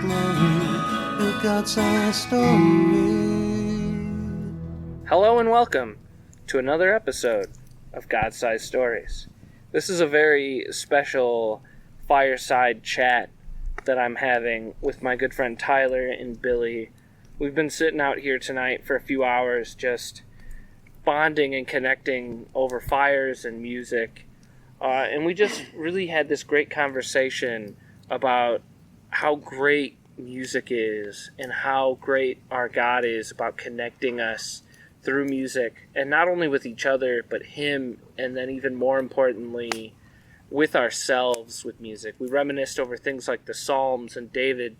glory, the God-sized story. Hello and welcome to another episode of God-Sized Stories. This is a very special fireside chat that I'm having with my good friend Tyler and Billy. We've been sitting out here tonight for a few hours just bonding and connecting over fires and music. And we just really had this great conversation about how great music is and how great our God is about connecting us through music, and not only with each other, but Him, and then even more importantly, with ourselves with music. We reminisced over things like the Psalms and David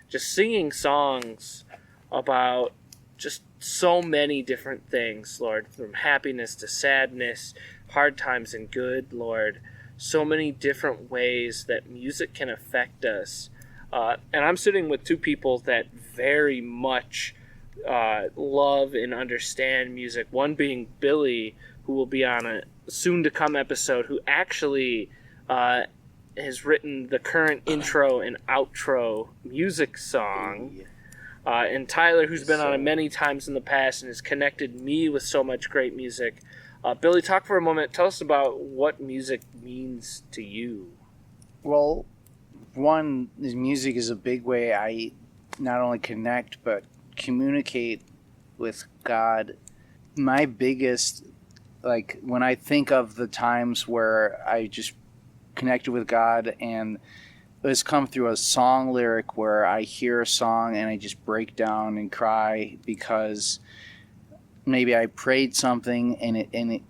just singing songs about just so many different things, Lord, from happiness to sadness, hard times and good, Lord. So many different ways that music can affect us. And I'm sitting with two people that very much love and understand music. One being Billy, who will be on a soon-to-come episode, who actually has written the current intro and outro music song. And Tyler, who's been on it many times in the past and has connected me with so much great music. Billy, talk for a moment. Tell us about what music means to you. Well, one, music is a big way I not only connect, but communicate with God. My biggest, when I think of the times where I just connected with God, and it has come through a song lyric where I hear a song and I just break down and cry because maybe I prayed something and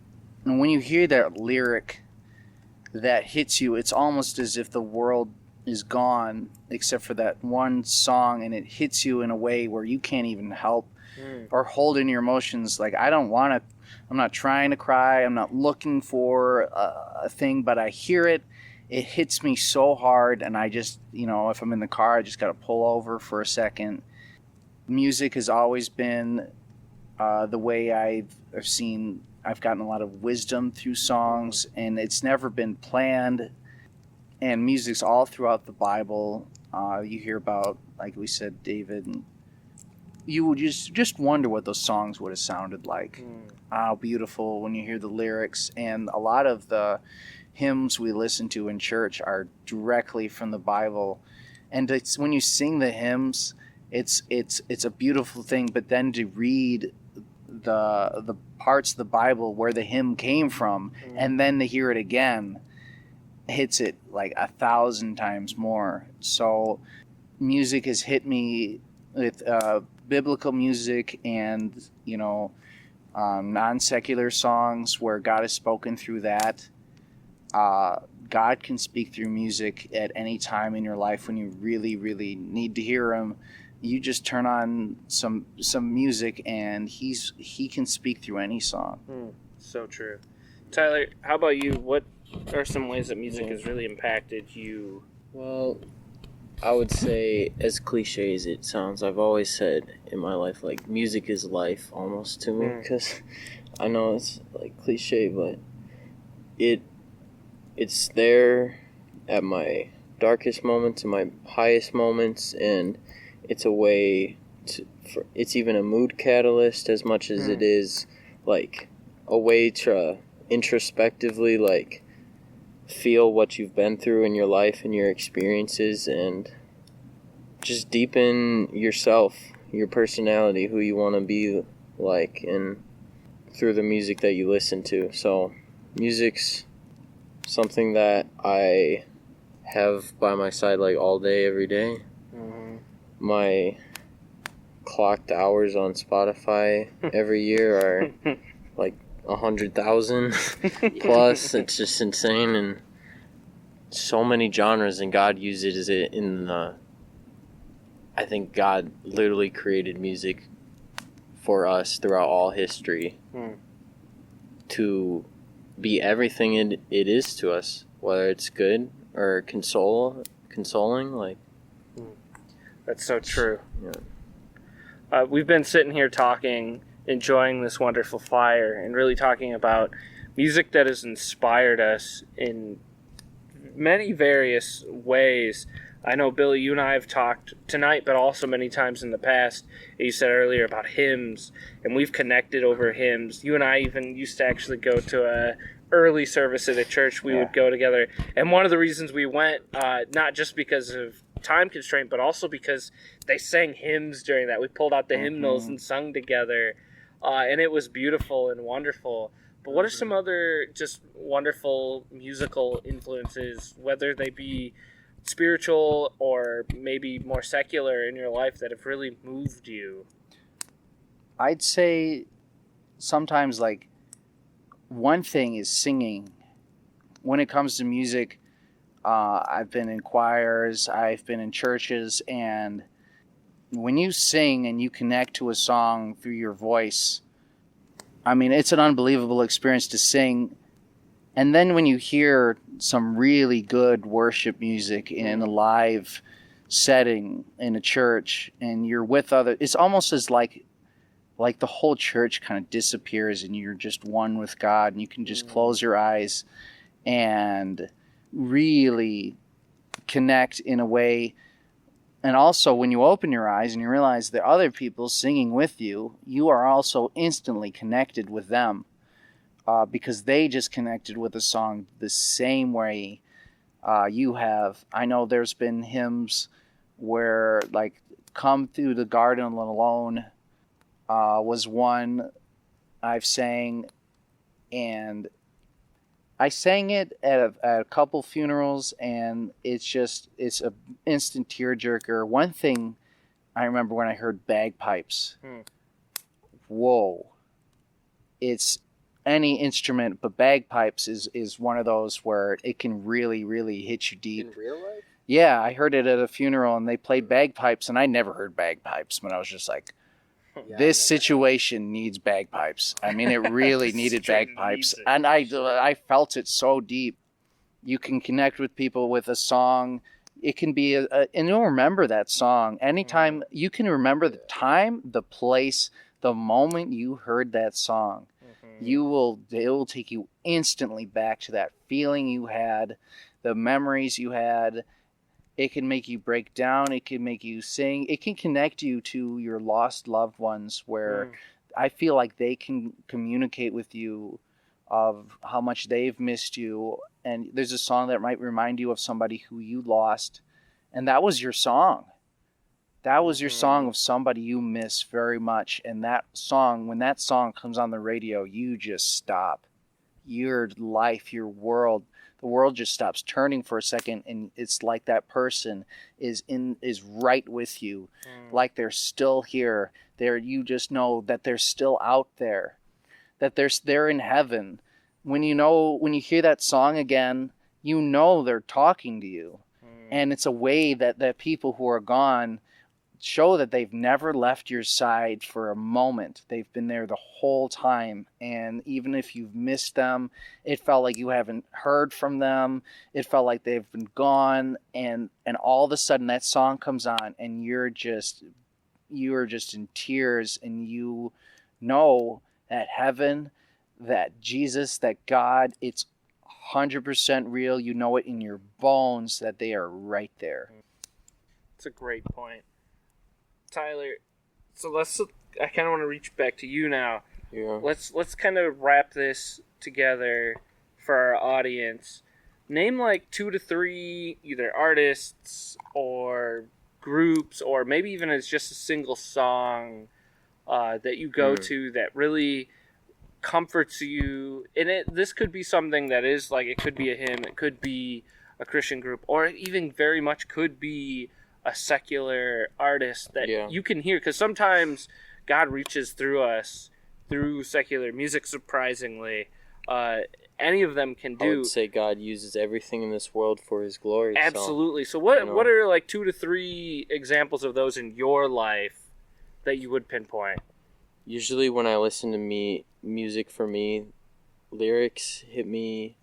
when you hear that lyric that hits you, it's almost as if the world is gone except for that one song, and it hits you in a way where you can't even help or hold in your emotions. I'm not trying to cry, I'm not looking for a thing, but I hear it hits me so hard, and I just, if I'm in the car, I just got to pull over for a second. Music has always been the way I've gotten a lot of wisdom through songs, and it's never been planned. And music's all throughout the Bible. You hear about, like we said, David, and you would just wonder what those songs would have sounded like. How beautiful when you hear the lyrics. And a lot of the hymns we listen to in church are directly from the Bible. And it's when you sing the hymns, it's a beautiful thing. But then to read the parts of the Bible where the hymn came from, and then to hear it again, hits it like 1,000 times more. So music has hit me with biblical music and non-secular songs where God has spoken through that. God can speak through music at any time in your life when you really, really need to hear Him. You just turn on some music and he can speak through any song. So true. Tyler, how about you? What are some ways that music has really impacted you? Well, I would say, as cliche as it sounds, I've always said in my life, music is life almost to me, because I know it's cliche, but it's there at my darkest moments and my highest moments, and it's a way it's even a mood catalyst as much as it is a way to introspectively feel what you've been through in your life and your experiences, and just deepen yourself, your personality, who you want to be and through the music that you listen to. So music's something that I have by my side all day, every day. My clocked hours on Spotify every year are 100,000 plus. It's just insane, and so many genres, and God uses it I think God literally created music for us throughout all history to be everything it is to us, whether it's good or consoling. That's so true. Yeah. We've been sitting here talking, enjoying this wonderful fire, and really talking about music that has inspired us in many various ways. I know, Billy, you and I have talked tonight, but also many times in the past. You said earlier about hymns, and we've connected over hymns. You and I even used to actually go to a early service at a church. We would go together, and one of the reasons we went, not just because of time constraint, but also because they sang hymns during that. We pulled out the hymnals and sung together, and it was beautiful and wonderful. But what are some other just wonderful musical influences, whether they be spiritual or maybe more secular, in your life that have really moved you? I'd say sometimes, like, one thing is singing. When it comes to music, I've been in choirs, I've been in churches, and when you sing and you connect to a song through your voice, I mean, it's an unbelievable experience to sing. And then when you hear some really good worship music in a live setting in a church and you're with other, it's almost as like the whole church kind of disappears and you're just one with God, and you can just close your eyes and really connect in a way. And also, when you open your eyes and you realize that other people singing with you, you are also instantly connected with them, because they just connected with the song the same way you have. I know there's been hymns where, like, "Come Through the Garden Alone" was one I've sang, and I sang it at a couple funerals, and it's an instant tearjerker. One thing I remember when I heard bagpipes. Whoa. It's any instrument, but bagpipes is one of those where it can really, really hit you deep. In real life? Yeah, I heard it at a funeral, and they played bagpipes, and I never heard bagpipes, but I was just like, this situation needs bagpipes. I mean, it really needed bagpipes. And I felt it so deep. You can connect with people with a song. It can be and you'll remember that song. Anytime you can remember the time, the place, the moment you heard that song, it will take you instantly back to that feeling you had, the memories you had. It can make you break down. It can make you sing. It can connect you to your lost loved ones, where I feel like they can communicate with you of how much they've missed you. And there's a song that might remind you of somebody who you lost, and that was your song. That was your song of somebody you miss very much. And that song, when that song comes on the radio, you just stop. Your life, your world, the world just stops turning for a second, and it's like that person is right with you, like they're still here. You just know that they're still out there, that they're in heaven. When you hear that song again, you know they're talking to you, and it's a way that people who are gone show that they've never left your side for a moment. They've been there the whole time. And even if you've missed them, it felt like you haven't heard from them. It felt like they've been gone. And all of a sudden that song comes on, and you are just in tears, and you know that heaven, that Jesus, that God, it's 100% real. You know it in your bones that they are right there. It's a great point. Tyler, so I kind of want to reach back to you now. Yeah. Let's kind of wrap this together for our audience. Name like 2 to 3 either artists or groups, or maybe even it's just a single song that you go to that really comforts you. And this could be something that is like, it could be a hymn, it could be a Christian group, or even very much could be a secular artist that you can hear, because sometimes God reaches through us through secular music, surprisingly. Any of them can do. I would say God uses everything in this world for his glory. Absolutely. So what are like 2 to 3 examples of those in your life that you would pinpoint? Usually when I listen to music, for me, lyrics hit me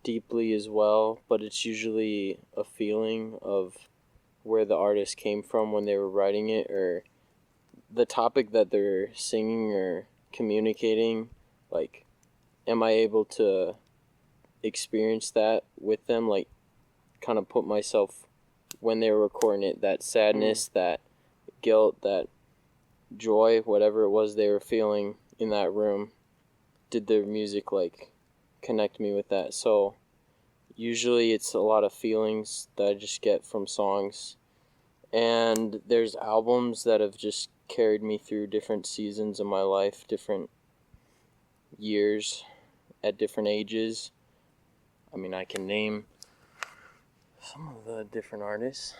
deeply as well, but it's usually a feeling of where the artist came from when they were writing it, or the topic that they're singing or communicating. Like, am I able to experience that with them? Like, kind of put myself when they were recording it, that sadness, that guilt, that joy, whatever it was they were feeling in that room, did their music like connect me with that. So usually it's a lot of feelings that I just get from songs. And there's albums that have just carried me through different seasons of my life, different years, at different ages. I mean, I can name some of the different artists.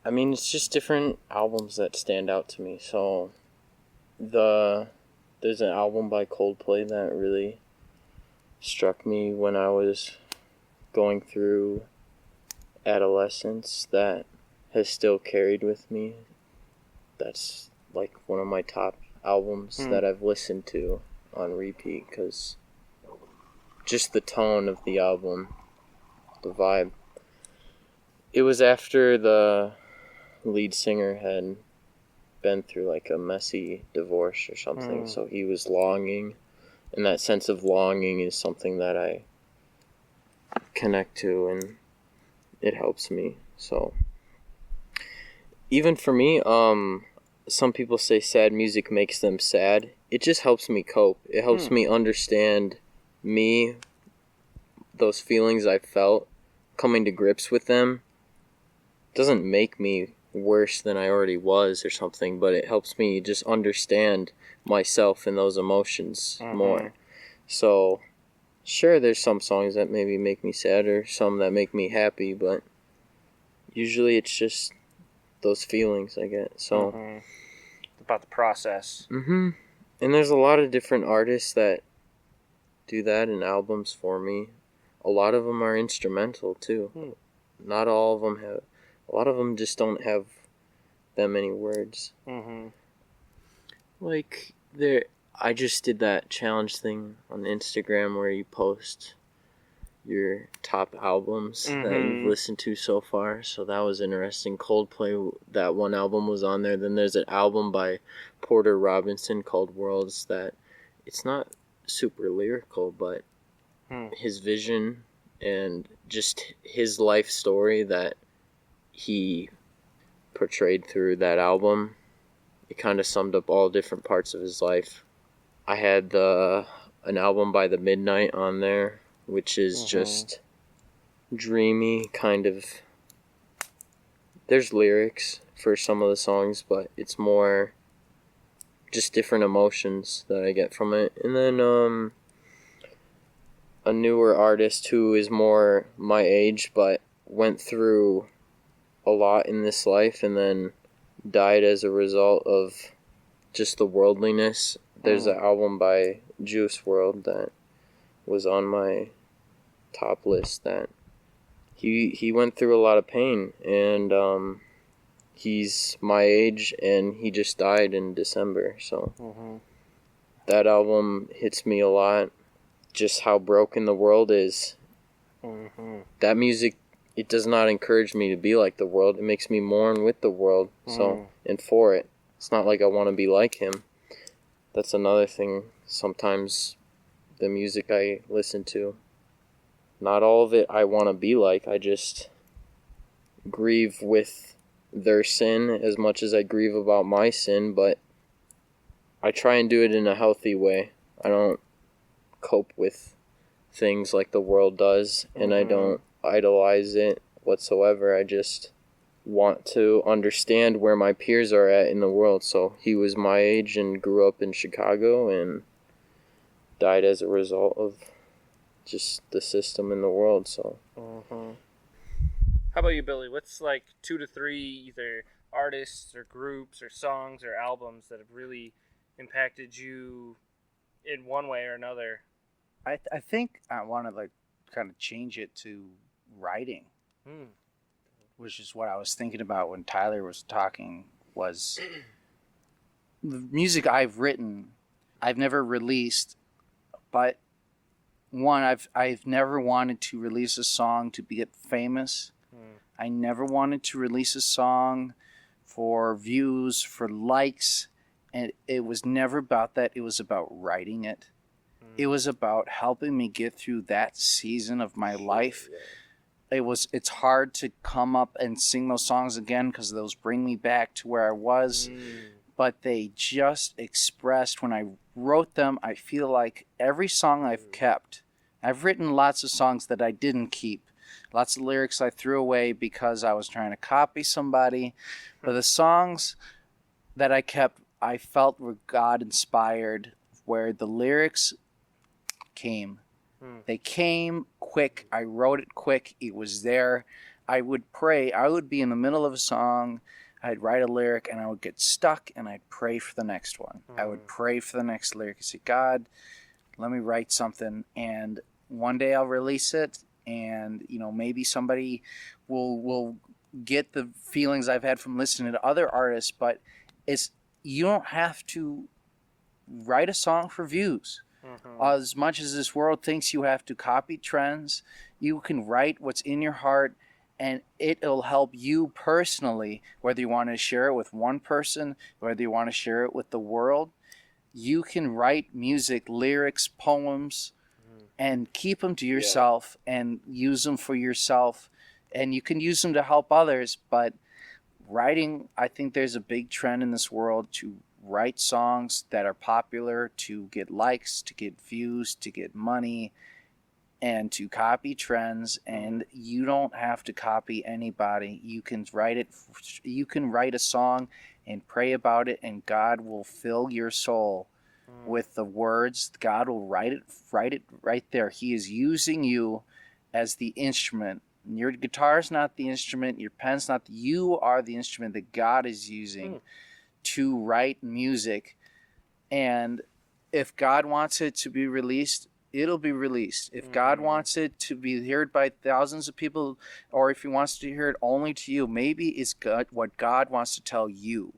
I mean, it's just different albums that stand out to me. So there's an album by Coldplay that really struck me when I was going through adolescence that has still carried with me. That's like one of my top albums that I've listened to on repeat, because just the tone of the album, the vibe. It was after the lead singer had been through like a messy divorce or something, so he was longing, and that sense of longing is something that I connect to, and it helps me. So even for me, some people say sad music makes them sad. It just helps me cope. It helps me understand me, those feelings I felt, coming to grips with them. Doesn't make me worse than I already was or something, but it helps me just understand myself and those emotions more. So sure, there's some songs that maybe make me sad or some that make me happy, but usually it's just those feelings I get. So about the process. And there's a lot of different artists that do that in albums for me. A lot of them are instrumental too. Not all of them have. A lot of them just don't have that many words. Like I just did that challenge thing on Instagram where you post your top albums that you've listened to so far. So that was interesting. Coldplay, that one album was on there. Then there's an album by Porter Robinson called Worlds that it's not super lyrical, but his vision and just his life story that he portrayed through that album, it kind of summed up all different parts of his life. I had an album by The Midnight on there, which is just dreamy, kind of. There's lyrics for some of the songs, but it's more just different emotions that I get from it. And then a newer artist who is more my age but went through a lot in this life and then died as a result of just the worldliness. There's an album by Juice WRLD that was on my top list that he went through a lot of pain, and he's my age and he just died in December. So that album hits me a lot, just how broken the world is. That music, it does not encourage me to be like the world. It makes me mourn with the world. So, and for it. It's not like I want to be like him. That's another thing. Sometimes the music I listen to, not all of it I want to be like. I just grieve with their sin as much as I grieve about my sin, but I try and do it in a healthy way. I don't cope with things like the world does, and I don't idolize it whatsoever. I just want to understand where my peers are at in the world. So he was my age and grew up in Chicago and died as a result of just the system in the world. So How about you, Billy? What's like 2 to 3 either artists or groups or songs or albums that have really impacted you in one way or another? I think I want to like kind of change it to writing, which is what I was thinking about when Tyler was talking. Was the music I've written, I've never released, but one, I've never wanted to release a song to get famous. I never wanted to release a song for views, for likes, and it was never about that. It was about writing it. It was about helping me get through that season of my life. it's hard to come up and sing those songs again because those bring me back to where I was. But they just expressed, when I wrote them, I feel like every song I've kept. I've written lots of songs that I didn't keep. Lots of lyrics I threw away because I was trying to copy somebody. But the songs that I kept, I felt were God inspired, where the lyrics came. They came quick. I wrote it quick. It was there. I would pray. I would be in the middle of a song. I'd write a lyric and I would get stuck and I'd pray for the next one. I would pray for the next lyric and say, God, let me write something. And one day I'll release it. And, maybe somebody will get the feelings I've had from listening to other artists. But you don't have to write a song for views. As much as this world thinks you have to copy trends, you can write what's in your heart, and it'll help you personally, whether you want to share it with one person, whether you want to share it with the world. You can write music, lyrics, poems, and keep them to yourself and use them for yourself. And you can use them to help others, but writing, I think there's a big trend in this world to write songs that are popular, to get likes, to get views, to get money, and to copy trends. And you don't have to copy anybody. You can write it. You can write a song and pray about it, and God will fill your soul with the words. God will write it right there. He is using you as the instrument. Your guitar's not the instrument. Your pen's not. You are the instrument that God is using to write music. And if God wants it to be released, it'll be released. If God wants it to be heard by thousands of people, or if he wants to hear it only to you, maybe it's what God wants to tell you.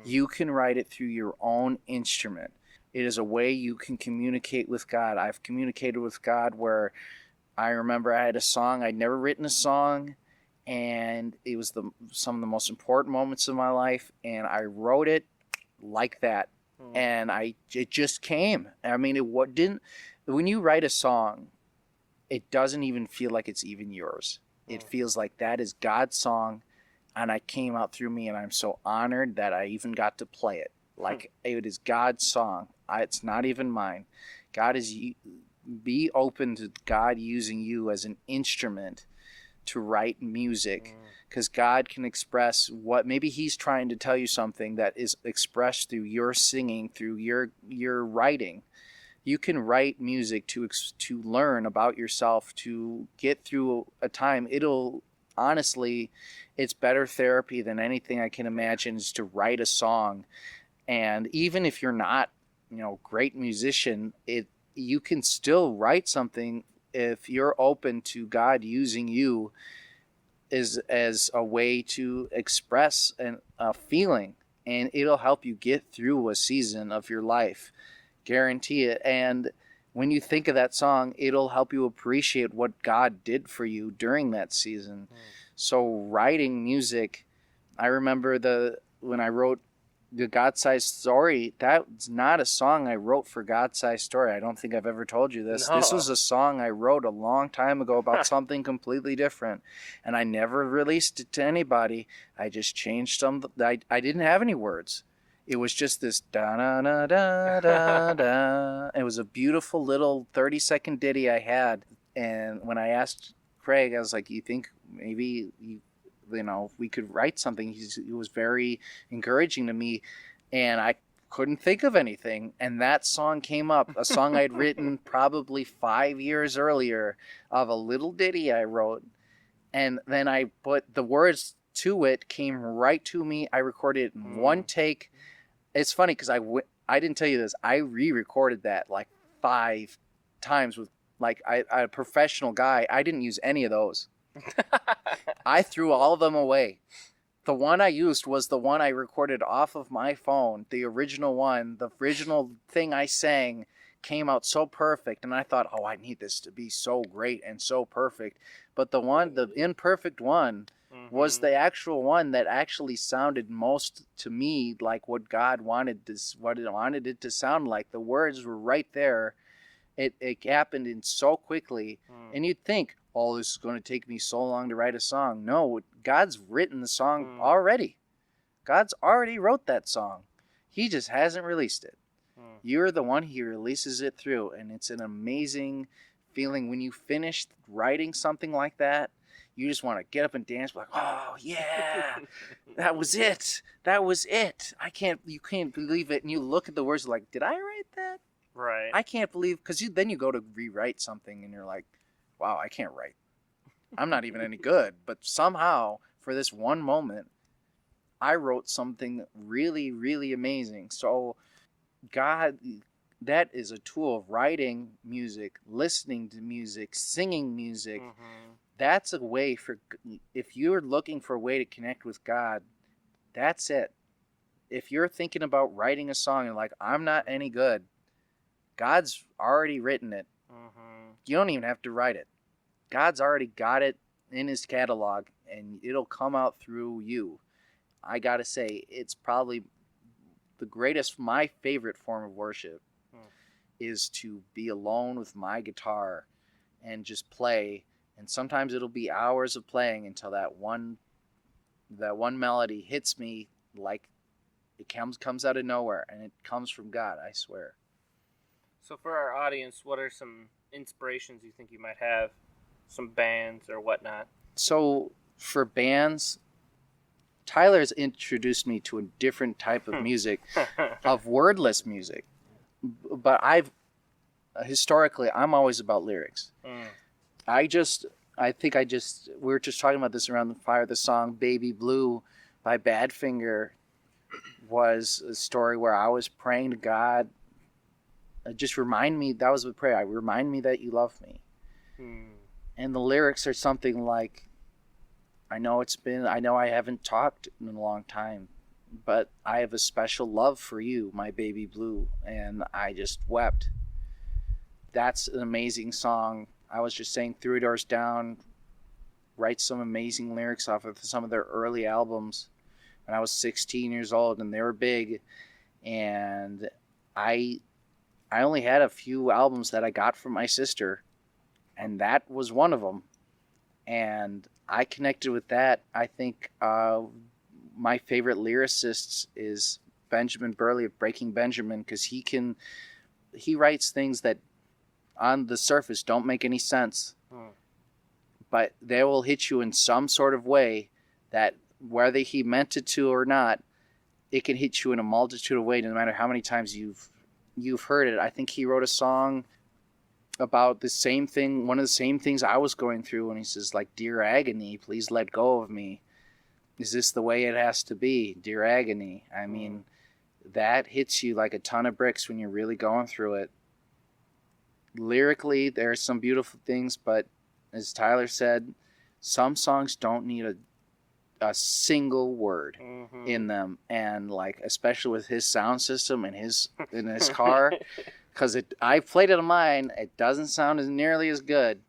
You can write it through your own instrument. It is a way you can communicate with God. I've communicated with God where I remember I had a song. I'd never written a song, and it was some of the most important moments of my life, and I wrote it like that. And it just came. I mean, when you write a song, it doesn't even feel like it's even yours. It feels like that is God's song, and it came out through me, and I'm so honored that I even got to play it. Like it is God's song. It's not even mine. Be open to God using you as an instrument to write music, because God can express what maybe he's trying to tell you, something that is expressed through your singing, through your writing. You can write music to learn about yourself, to get through a time. Honestly, it's better therapy than anything I can imagine, is to write a song. And even if you're not, great musician, you can still write something if you're open to God using you as a way to express a feeling, and it'll help you get through a season of your life. Guarantee it. And when you think of that song, it'll help you appreciate what God did for you during that season. So writing music, I remember when I wrote the God-Sized Story, that's not a song I wrote for God-Sized Story. I don't think I've ever told you this. No. This was a song I wrote a long time ago about something completely different, and I never released it to anybody. I just changed some. I didn't have any words. It was just this da-da-da-da-da-da. It was a beautiful little 30-second ditty I had, and when I asked Craig, I was like, you think maybe we could write something? He was very encouraging to me, and I couldn't think of anything. And that song came up, a song I'd written probably 5 years earlier, of a little ditty I wrote. And then I put the words to it, came right to me. I recorded it in one take. It's funny because I didn't tell you this. I re-recorded that like 5 times with a professional guy. I didn't use any of those. I threw all of them away. The one I used was the one I recorded off of my phone, the original one. The original thing I sang came out so perfect, and I thought, I need this to be so great and so perfect. But the imperfect one was the actual one that actually sounded most to me like what God wanted it to sound like. The words were right there. It happened in so quickly, and you'd think, oh, this is going to take me so long to write a song. No, God's written the song already. God's already wrote that song. He just hasn't released it. You're the one he releases it through, and it's an amazing feeling when you finish writing something like that. You just want to get up and dance, like, oh yeah, that was it. That was it. You can't believe it. And you look at the words like, did I write that? Right. I can't believe, because then you go to rewrite something and you're like, wow, I can't write. I'm not even any good. But somehow, for this one moment, I wrote something really, really amazing. So God, that is a tool of writing music, listening to music, singing music. That's a way if you're looking for a way to connect with God, that's it. If you're thinking about writing a song and like, I'm not any good, God's already written it. You don't even have to write it. God's already got it in his catalog, and it'll come out through you. I gotta say, it's probably the greatest, my favorite form of worship is to be alone with my guitar and just play. And sometimes it'll be hours of playing until that one melody hits me like it comes out of nowhere, and it comes from God, I swear. So for our audience, what are some inspirations you think you might have? Some bands or whatnot? So for bands, Tyler's introduced me to a different type of music, of wordless music. But historically, I'm always about lyrics. We were just talking about this around the fire. The song Baby Blue by Badfinger was a story where I was praying to God, just remind me, that was the prayer, I remind me that you love me. And the lyrics are something like, I know I haven't talked in a long time, but I have a special love for you, my baby blue. And I just wept. That's an amazing song. I was just saying, Three Doors Down writes some amazing lyrics off of some of their early albums when I was 16 years old, and they were big. And I only had a few albums that I got from my sister, and that was one of them. And I connected with that. I think my favorite lyricist is Benjamin Burley of Breaking Benjamin, because he writes things that on the surface don't make any sense, but they will hit you in some sort of way that whether he meant it to or not, it can hit you in a multitude of ways, no matter how many times you've heard it. I think he wrote a song about the same thing, one of the same things I was going through, and he says, like, dear agony, please let go of me. Is this the way it has to be? Dear agony. I mean, that hits you like a ton of bricks when you're really going through it. Lyrically, there are some beautiful things, but as Tyler said, some songs don't need a single word in them. And like, especially with his sound system and in his car, because I played it on mine, it doesn't sound as nearly as good,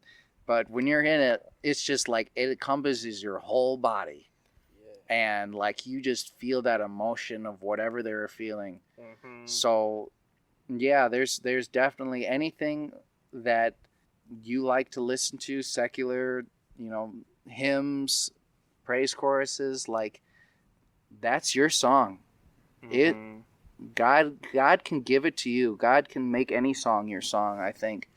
but when you're in it, it's just like it encompasses your whole body. And like, you just feel that emotion of whatever they're feeling. So yeah, there's definitely anything that you like to listen to, secular, hymns, praise choruses, like, that's your song. God can give it to you. God can make any song your song, I think.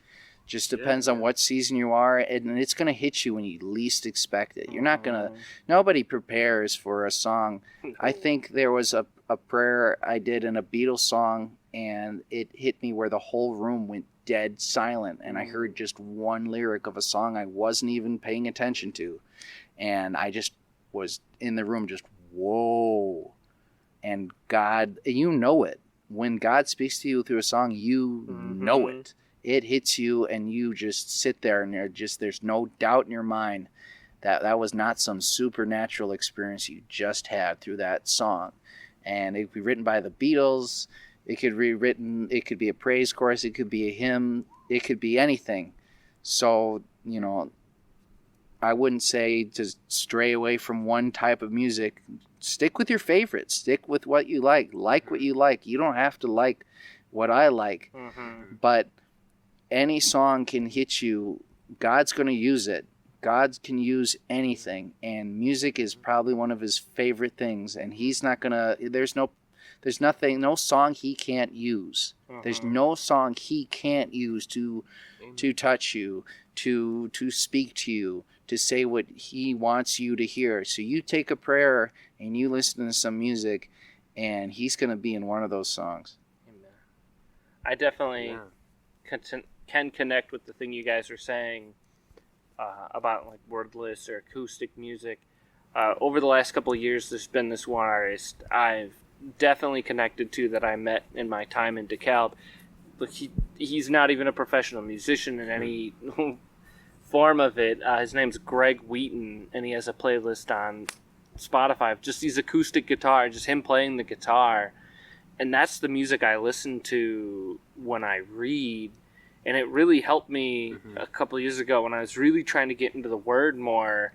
Just depends on what season you are, and it's going to hit you when you least expect it. You're not going to... Nobody prepares for a song. I think there was a prayer I did in a Beatles song, and it hit me where the whole room went dead silent, and I heard just one lyric of a song I wasn't even paying attention to. And I just was in the room just, whoa. And God, you know it. When God speaks to you through a song, you know it. It hits you, and you just sit there, and there's no doubt in your mind that was not some supernatural experience you just had through that song. And it could be written by the Beatles. It could be a praise chorus. It could be a hymn. It could be anything. So, I wouldn't say to stray away from one type of music. Stick with your favorites. Stick with what you like. Like what you like. You don't have to like what I like. But any song can hit you. God's going to use it. God can use anything, and music is probably one of his favorite things, and he's not gonna, there's no song he can't use. There's no song he can't use to touch you, to speak to you, to say what he wants you to hear. So you take a prayer and you listen to some music, and he's going to be in one of those songs. Amen. I definitely can connect with the thing you guys are saying about like wordless or acoustic music. Over the last couple of years, there's been this one artist I've definitely connected to that I met in my time in DeKalb. But he's not even a professional musician in any form of it. His name's Greg Wheaton, and he has a playlist on Spotify of just these acoustic guitar, just him playing the guitar. And that's the music I listen to when I read. And it really helped me a couple of years ago when I was really trying to get into the Word more.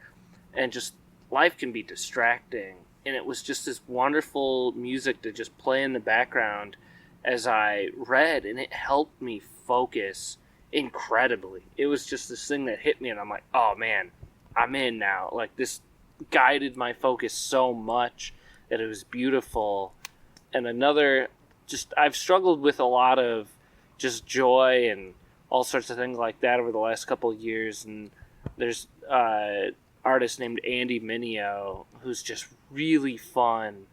And just life can be distracting. And it was just this wonderful music to just play in the background as I read, and it helped me focus incredibly. It was just this thing that hit me, and I'm like, oh man, I'm in now. Like, this guided my focus so much that it was beautiful. And another, just, I've struggled with a lot of just joy and all sorts of things like that over the last couple of years, and there's an artist named Andy Mineo who's just really fun.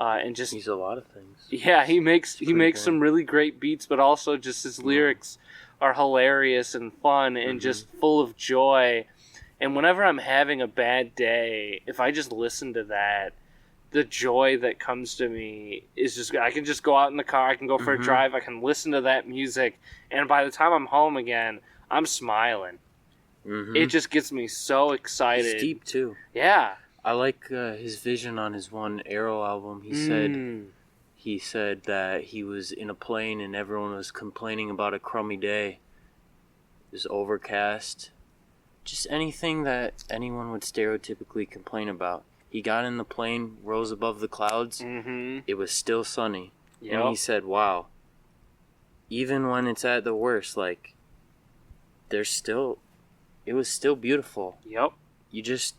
And just he's a lot of things. Yeah, he makes some really great beats, but also just his lyrics are hilarious and fun and just full of joy. And whenever I'm having a bad day, if I just listen to that, the joy that comes to me is just, I can just go out in the car, I can go for a drive, I can listen to that music, and by the time I'm home again, I'm smiling. It just gets me so excited. It's deep too. Yeah. I like his vision on his one Arrow album. He said that he was in a plane and everyone was complaining about a crummy day. It was overcast. Just anything that anyone would stereotypically complain about. He got in the plane, rose above the clouds. It was still sunny. Yep. And he said, wow, even when it's at the worst, like, it was still beautiful. Yep. You just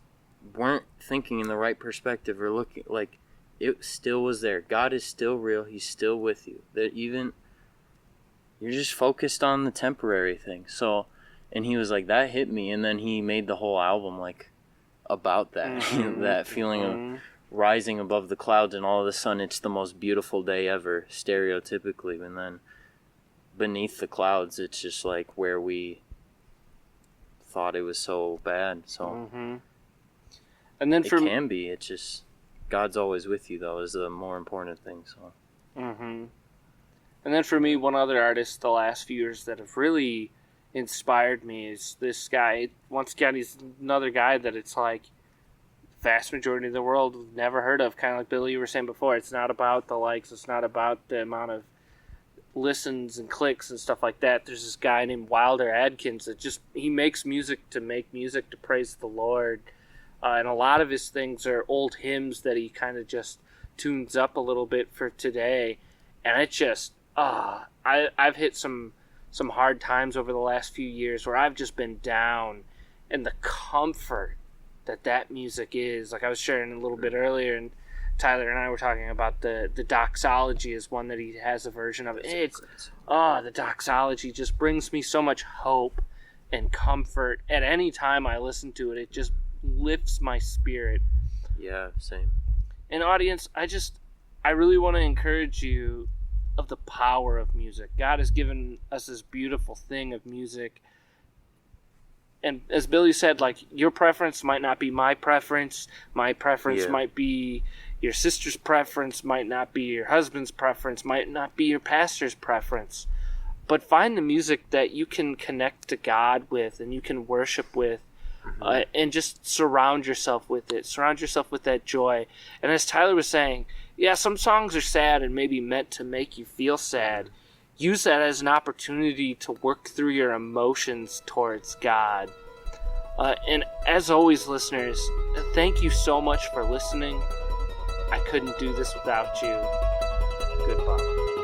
weren't thinking in the right perspective or looking, like, it still was there. God is still real. He's still with you. That even you're just focused on the temporary thing. So, and he was like, that hit me. And then he made the whole album like about that, that feeling of rising above the clouds, and all of a sudden it's the most beautiful day ever, stereotypically. And then beneath the clouds, it's just like where we thought it was so bad. So. And then it's just God's always with you, though, is the more important thing. So. And then for me, one other artist the last few years that have really inspired me is this guy. Once again, he's another guy that it's like vast majority of the world have never heard of. Kind of like Billy, you were saying before. It's not about the likes. It's not about the amount of listens and clicks and stuff like that. There's this guy named Wilder Adkins that just, he makes music to make music to praise the Lord. And a lot of his things are old hymns that he kind of just tunes up a little bit for today. And it just, I've hit some hard times over the last few years where I've just been down. And the comfort that music is, like I was sharing a little bit earlier, and Tyler and I were talking about the doxology is one that he has a version of. The doxology just brings me so much hope and comfort. At any time I listen to it, it just lifts my spirit. Yeah, same. And audience, I really want to encourage you of the power of music. God has given us this beautiful thing of music. And as Billy said, like, your preference might not be my preference. My preference might be your sister's preference, might not be your husband's preference, might not be your pastor's preference. But find the music that you can connect to God with and you can worship with. And just surround yourself with it. Surround yourself with that joy. And as Tyler was saying, yeah, some songs are sad and maybe meant to make you feel sad. Use that as an opportunity to work through your emotions towards God. And as always, listeners, thank you so much for listening. I couldn't do this without you. Goodbye.